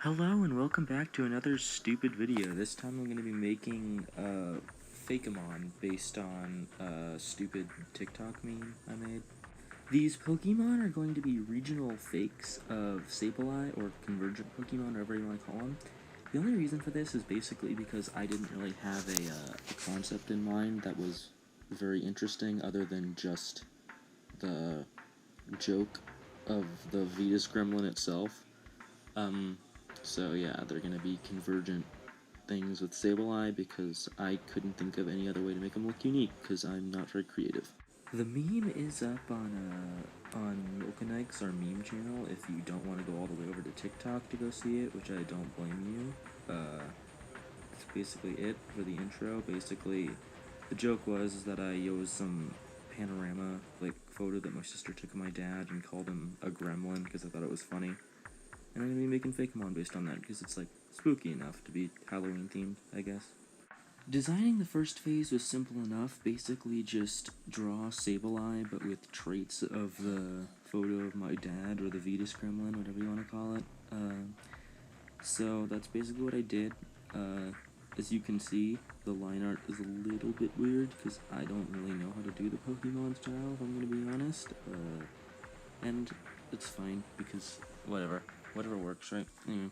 Hello and welcome back to another stupid video. This time I'm going to be making Fakemon based on a stupid TikTok meme I made. These Pokemon are going to be regional fakes of Sableye or convergent Pokemon, whatever you want to call them. The only reason for this is basically because I didn't really have a concept in mind that was very interesting other than just the joke of the Vetus Gremlin itself. So yeah, they're gonna be convergent things with Sableye because I couldn't think of any other way to make them look unique because I'm not very creative. The meme is up on Milkanike's, our meme channel, if you don't want to go all the way over to TikTok to go see it, which I don't blame you. That's basically it for the intro. Basically, the joke was that I used some panorama photo that my sister took of my dad and called him a gremlin because I thought it was funny. And I'm gonna be making Fakemon based on that because it's spooky enough to be Halloween themed, I guess. Designing the first phase was simple enough. Basically, just draw Sableye, but with traits of the photo of my dad or the Vetus Gremlin, whatever you want to call it. So that's basically what I did. As you can see, the line art is a little bit weird because I don't really know how to do the Pokemon style, if I'm gonna be honest. And it's fine because whatever works, right? Anyway,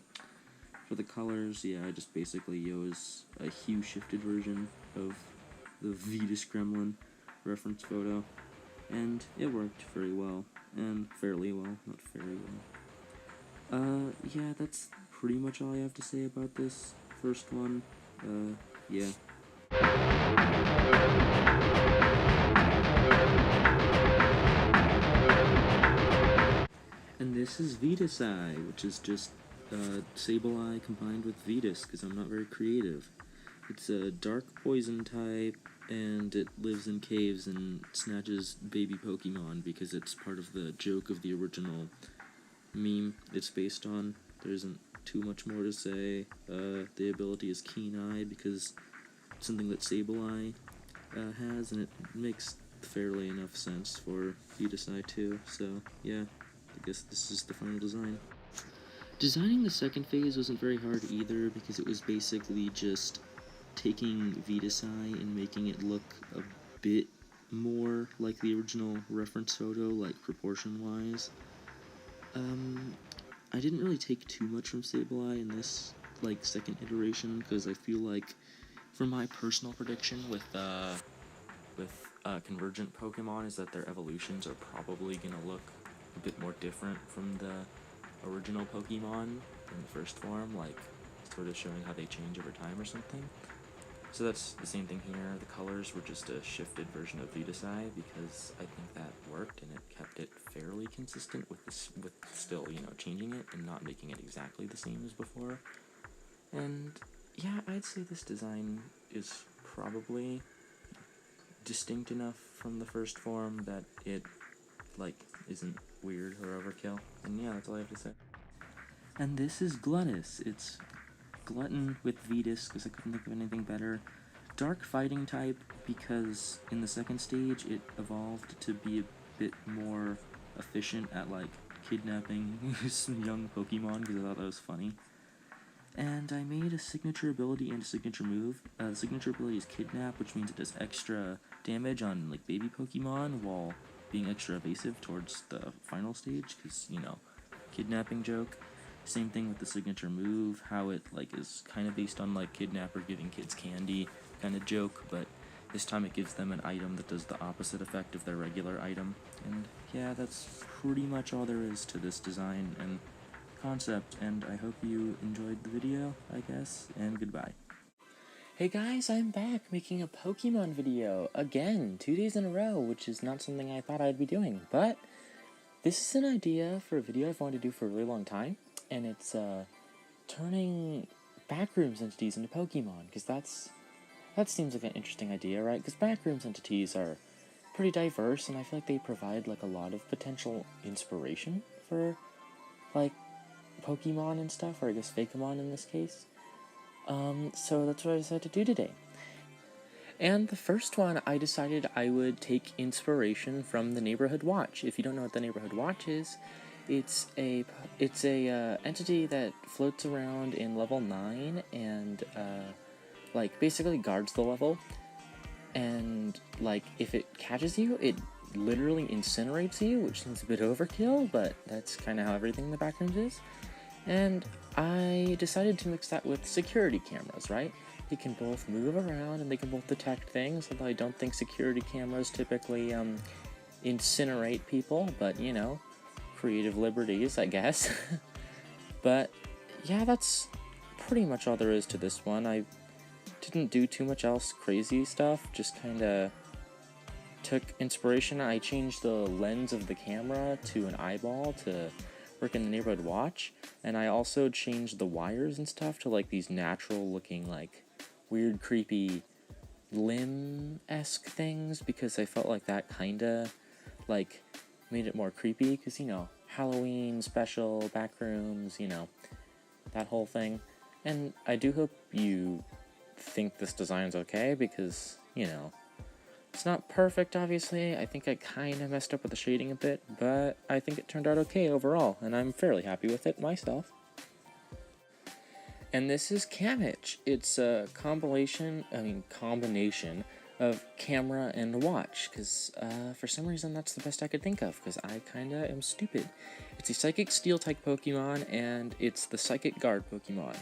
for the colors, yeah, I just basically use a hue shifted version of the Vetus Gremlin reference photo, and it worked very well, and fairly well, not very well. Yeah, that's pretty much all I have to say about this first one. Yeah. And this is Vetus Eye, which is just Sableye combined with Vetus, because I'm not very creative. It's a dark poison type, and it lives in caves and snatches baby Pokemon because it's part of the joke of the original meme it's based on. There isn't too much more to say. The ability is Keen Eye because it's something that Sableye has, and it makes fairly enough sense for Vetus Eye too, so yeah. I guess this is the final design. Designing the second phase wasn't very hard either because it was basically just taking Vetus Eye and making it look a bit more like the original reference photo, like proportion-wise. I didn't really take too much from Sableye in this, second iteration because I feel like, for my personal prediction with convergent Pokemon, is that their evolutions are probably gonna look a bit more different from the original Pokemon in the first form, sort of showing how they change over time or something. So that's the same thing here. The colors were just a shifted version of Vetus Eye because I think that worked and it kept it fairly consistent with still, changing it and not making it exactly the same as before. And yeah, I'd say this design is probably distinct enough from the first form that it isn't weird or overkill. And yeah, that's all I have to say. And this is Gluttus. It's Glutton with Vetus, because I couldn't think of anything better. Dark fighting type, because in the second stage it evolved to be a bit more efficient at, kidnapping some young Pokemon, because I thought that was funny. And I made a signature ability and a signature move. The signature ability is Kidnap, which means it does extra damage on, baby Pokemon, while being extra evasive towards the final stage, because, kidnapping joke. Same thing with the signature move, how it, is kind of based on, Kidnapper giving kids candy kind of joke, but this time it gives them an item that does the opposite effect of their regular item. And yeah, that's pretty much all there is to this design and concept, and I hope you enjoyed the video, I guess, and goodbye. Hey guys, I'm back making a Pokemon video, again, 2 days in a row, which is not something I thought I'd be doing, but this is an idea for a video I've wanted to do for a really long time, and it's, turning backrooms entities into Pokemon, because that seems like an interesting idea, right? Because backrooms entities are pretty diverse, and I feel like they provide, a lot of potential inspiration for, Pokemon and stuff, or I guess Fakemon in this case. So that's what I decided to do today. And the first one, I decided I would take inspiration from the Neighborhood Watch. If you don't know what the Neighborhood Watch is, It's a entity that floats around in level 9 and like basically guards the level, and like if it catches you, it literally incinerates you, which seems a bit overkill, but that's kind of how everything in the backrooms is. And I decided to mix that with security cameras, right? They can both move around and they can both detect things, although I don't think security cameras typically incinerate people, but you know, creative liberties, I guess. But yeah, that's pretty much all there is to this one. I didn't do too much else crazy stuff, just kind of took inspiration. I changed the lens of the camera to an eyeball to work in the neighborhood watch, and I also changed the wires and stuff to like these natural looking, like weird creepy limb-esque things, because I felt like that kinda like made it more creepy, because you know, Halloween special, backrooms, you know, that whole thing. And I do hope you think this design's okay, because, you know, it's not perfect, obviously. I think I kind of messed up with the shading a bit, but I think it turned out okay overall, and I'm fairly happy with it myself. And this is Camich. It's a combination of camera and watch, because for some reason that's the best I could think of, because I kinda am stupid. It's a Psychic Steel type Pokemon, and it's the Psychic Guard Pokemon.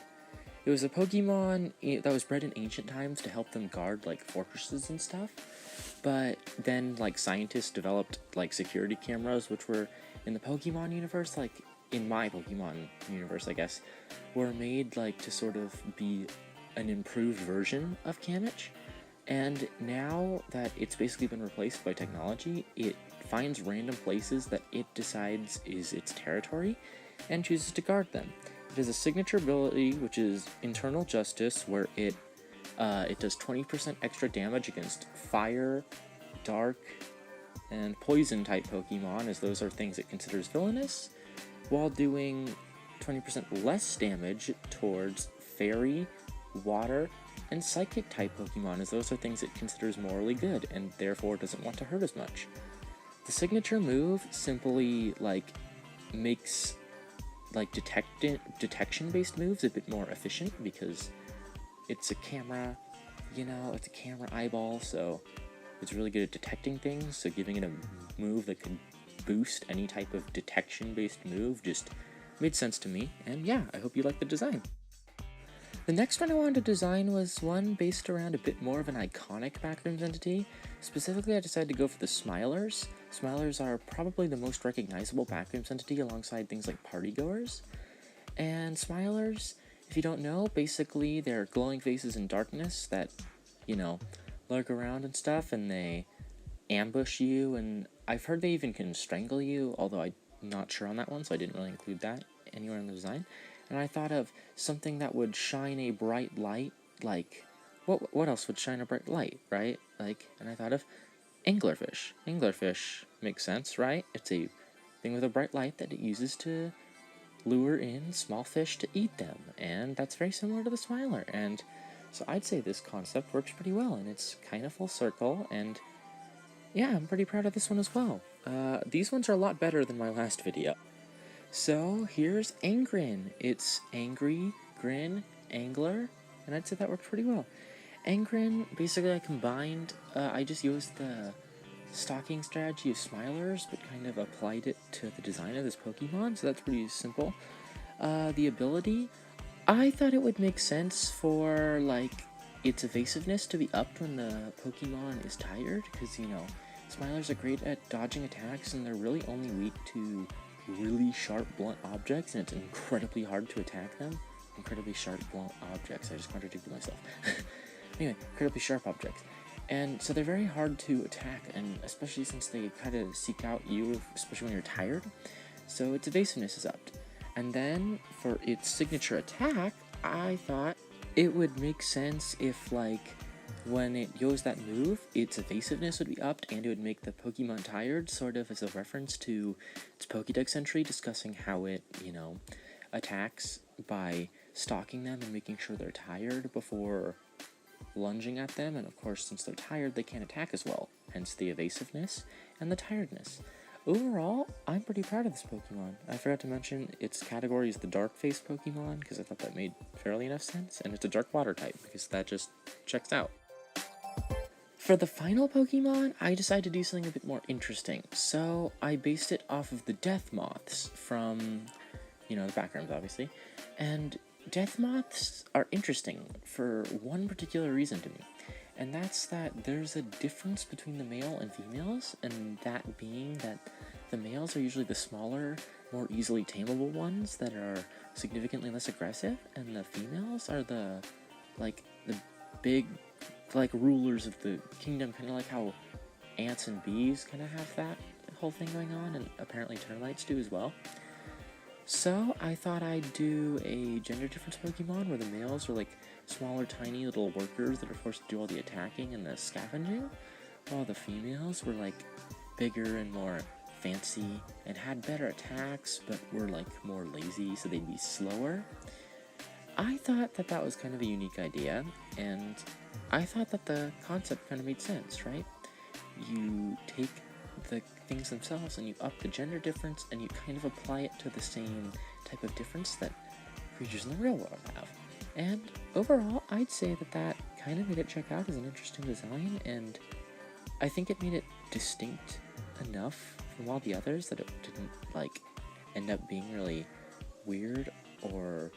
It was a Pokemon that was bred in ancient times to help them guard like fortresses and stuff, but then like scientists developed like security cameras, which were in the Pokemon universe, like in my Pokemon universe, I guess, were made like to sort of be an improved version of Camich. And now that it's basically been replaced by technology, it finds random places that it decides is its territory and chooses to guard them. It has a signature ability, which is Internal Justice, where it does 20% extra damage against fire, dark, and poison type Pokemon, as those are things it considers villainous, while doing 20% less damage towards fairy, water, and psychic type Pokemon, as those are things it considers morally good and therefore doesn't want to hurt as much. The signature move simply like makes like detection based moves a bit more efficient, because it's a camera, you know, it's a camera eyeball, so it's really good at detecting things, so giving it a move that could boost any type of detection based move just made sense to me, and yeah, I hope you like the design. The next one I wanted to design was one based around a bit more of an iconic backrooms entity. Specifically, I decided to go for the Smilers. Smilers are probably the most recognizable backrooms entity alongside things like partygoers. And Smilers, if you don't know, basically they're glowing faces in darkness that, you know, lurk around and stuff, and they ambush you, and I've heard they even can strangle you, although I'm not sure on that one, so I didn't really include that anywhere in the design. And I thought of something that would shine a bright light, like, what else would shine a bright light, right? Like, and I thought of anglerfish. Anglerfish makes sense, right? It's a thing with a bright light that it uses to lure in small fish to eat them, and that's very similar to the Smiler, and so I'd say this concept works pretty well, and it's kind of full circle, and yeah, I'm pretty proud of this one as well. These ones are a lot better than my last video. So here's Angrin. It's Angry, Grin, Angler, and I'd say that worked pretty well. Angrin, basically I just used the stalking strategy of Smilers, but kind of applied it to the design of this Pokemon, so that's pretty simple. The ability, I thought it would make sense for, like, its evasiveness to be upped when the Pokemon is tired, because, you know, Smilers are great at dodging attacks, and they're really only weak to really sharp, blunt objects, and it's incredibly hard to attack them. Incredibly sharp, blunt objects. I just contradicted myself. Anyway, incredibly sharp objects. And so they're very hard to attack, and especially since they kind of seek out you, especially when you're tired. So its evasiveness is upped. And then for its signature attack, I thought it would make sense if, like, when it goes that move, its evasiveness would be upped, and it would make the Pokemon tired, sort of as a reference to its Pokédex entry discussing how it, you know, attacks by stalking them and making sure they're tired before lunging at them, and of course, since they're tired, they can't attack as well, hence the evasiveness and the tiredness. overall, I'm pretty proud of this Pokemon. I forgot to mention its category is the Dark Face Pokemon, because I thought that made fairly enough sense, and it's a Dark Water type, because that just checks out. For the final Pokemon, I decided to do something a bit more interesting, so I based it off of the Death Moths from, the backgrounds, obviously, and Death Moths are interesting for one particular reason to me, and that's that there's a difference between the male and females, and that being that the males are usually the smaller, more easily tameable ones that are significantly less aggressive, and the females are the big, rulers of the kingdom, kind of like how ants and bees kind of have that whole thing going on, and apparently termites do as well. So I thought I'd do a gender difference Pokemon where the males are smaller, tiny little workers that are forced to do all the attacking and the scavenging, while the females were bigger and more fancy and had better attacks, but were more lazy, so they'd be slower. I thought that was kind of a unique idea, and I thought that the concept kind of made sense, right? You take the things themselves and you up the gender difference and you kind of apply it to the same type of difference that creatures in the real world have. And overall, I'd say that kind of made it check out as an interesting design, and I think it made it distinct enough from all the others that it didn't end up being really weird or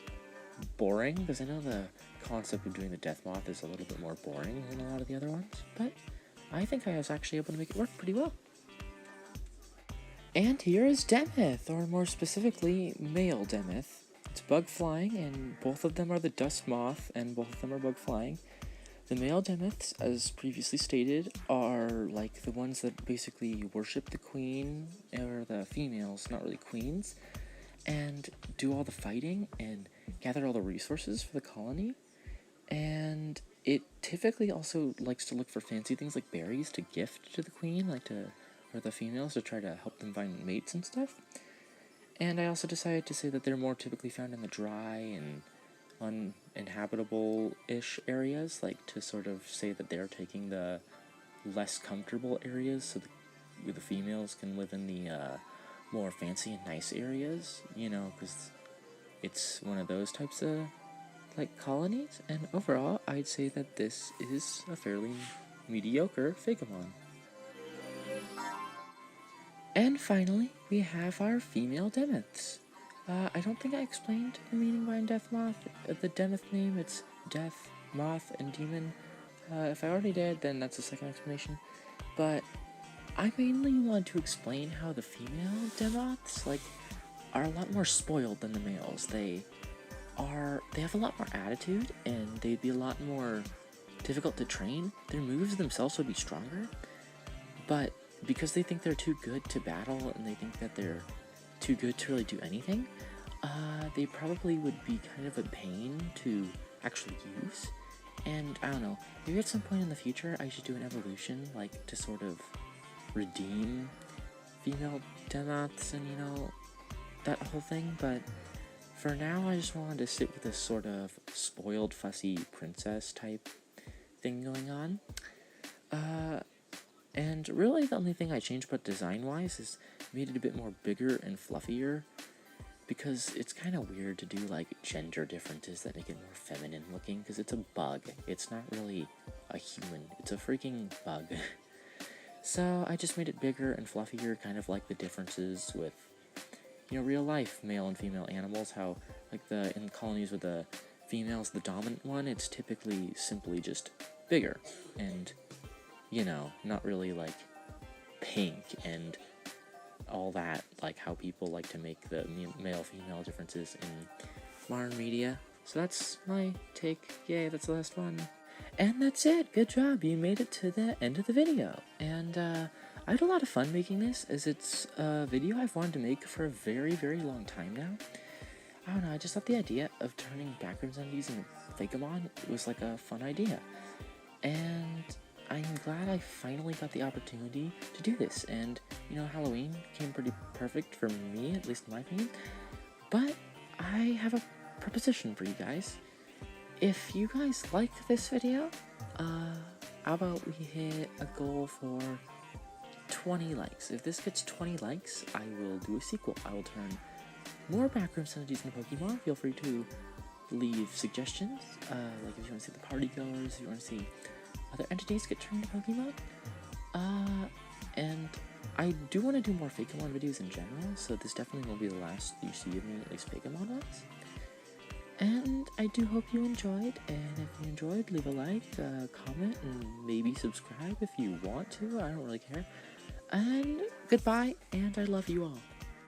boring, because I know the concept of doing the Death Moth is a little bit more boring than a lot of the other ones, but I think I was actually able to make it work pretty well. And here is Demeth, or more specifically, male Demeth. It's bug flying, and both of them are the Dust Moth, and both of them are bug flying. The male Demeths, as previously stated, are the ones that basically worship the queen, or the females, not really queens, and do all the fighting and gather all the resources for the colony. And it typically also likes to look for fancy things like berries to gift to the queen, or the females, to try to help them find mates and stuff. And I also decided to say that they're more typically found in the dry and uninhabitable-ish areas, to sort of say that they're taking the less comfortable areas so the females can live in the more fancy and nice areas, because it's one of those types of colonies. And overall, I'd say that this is a fairly mediocre Fakemon. And finally, we have our female Demeths. I don't think I explained the meaning behind Death Moth. The Demeth name, it's Death, Moth, and Demon. If I already did, then that's the second explanation. But I mainly want to explain how the female Demoths, are a lot more spoiled than the males. They have a lot more attitude, and they'd be a lot more difficult to train. Their moves themselves would be stronger, but because they think they're too good to battle, and they think that they're too good to really do anything, they probably would be kind of a pain to actually use. And I don't know, maybe at some point in the future I should do an evolution, to sort of redeem female Demoths and, that whole thing, but for now I just wanted to sit with this sort of spoiled, fussy princess type thing going on. And really the only thing I changed but design-wise is made it a bit more bigger and fluffier, because it's kind of weird to do gender differences that make it more feminine looking, because it's a bug. It's not really a human. It's a freaking bug. So I just made it bigger and fluffier, kind of like the differences with, real life male and female animals, how in colonies with the female's the dominant one, it's typically simply just bigger and not really pink and all that, how people like to make the male-female differences in modern media. So that's my take. Yay, that's the last one. And that's it. Good job. You made it to the end of the video. And I had a lot of fun making this, as it's a video I've wanted to make for a very, very long time now. I don't know, I just thought the idea of turning backgrounds on using Fakemon was a fun idea. And I'm glad I finally got the opportunity to do this, and, Halloween came pretty perfect for me, at least in my opinion. But I have a proposition for you guys. If you guys like this video, how about we hit a goal for 20 likes. If this gets 20 likes, I will do a sequel. I will turn more backroom entities into Pokemon. Feel free to leave suggestions, like if you want to see the party goers, if you want to see other entities get turned into Pokemon. And I do want to do more Fakemon videos in general, so this definitely will be the last you see of me, at least Fakemon ones. And I do hope you enjoyed, and if you enjoyed, leave a like, comment, and maybe subscribe if you want to. I don't really care. And goodbye, and I love you all.